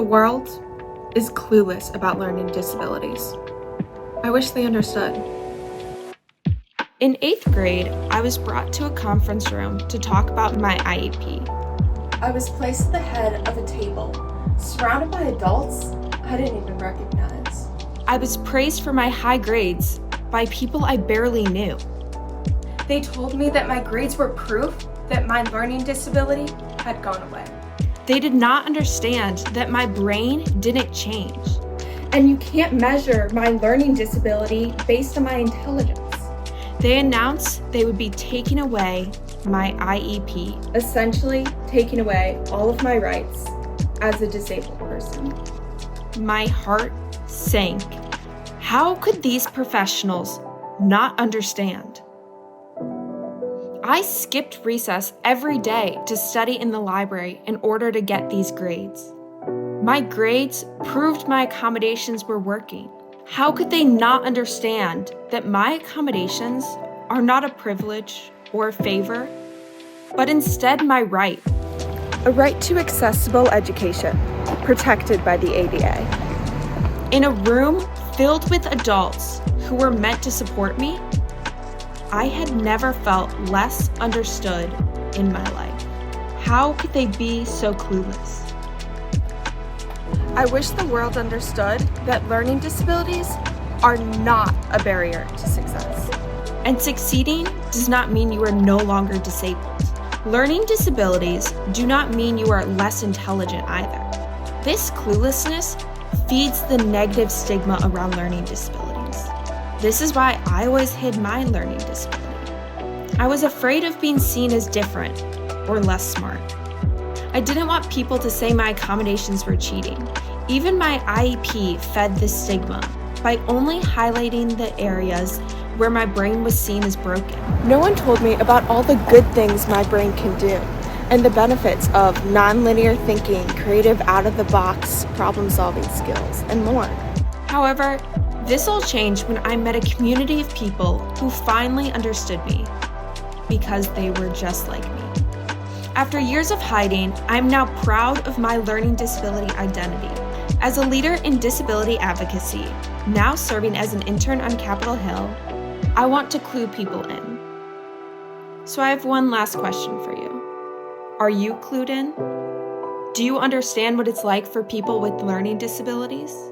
The world is clueless about learning disabilities. I wish they understood. In 8th grade, I was brought to a conference room to talk about my IEP. I was placed at the head of a table, surrounded by adults I didn't even recognize. I was praised for my high grades by people I barely knew. They told me that my grades were proof that my learning disability had gone away. They did not understand that my brain didn't change. And you can't measure my learning disability based on my intelligence. They announced they would be taking away my IEP. Essentially, taking away all of my rights as a disabled person. My heart sank. How could these professionals not understand? I skipped recess every day to study in the library in order to get these grades. My grades proved my accommodations were working. How could they not understand that my accommodations are not a privilege or a favor, but instead my right? A right to accessible education, protected by the ADA. In a room filled with adults who were meant to support me, I had never felt less understood in my life. How could they be so clueless? I wish the world understood that learning disabilities are not a barrier to success. And succeeding does not mean you are no longer disabled. Learning disabilities do not mean you are less intelligent either. This cluelessness feeds the negative stigma around learning disabilities. This is why I always hid my learning disability. I was afraid of being seen as different or less smart. I didn't want people to say my accommodations were cheating. Even my IEP fed this stigma by only highlighting the areas where my brain was seen as broken. No one told me about all the good things my brain can do and the benefits of nonlinear thinking, creative out-of-the-box problem-solving skills, and more. However, this all changed when I met a community of people who finally understood me because they were just like me. After years of hiding, I'm now proud of my learning disability identity. As a leader in disability advocacy, now serving as an intern on Capitol Hill, I want to clue people in. So I have one last question for you. Are you clued in? Do you understand what it's like for people with learning disabilities?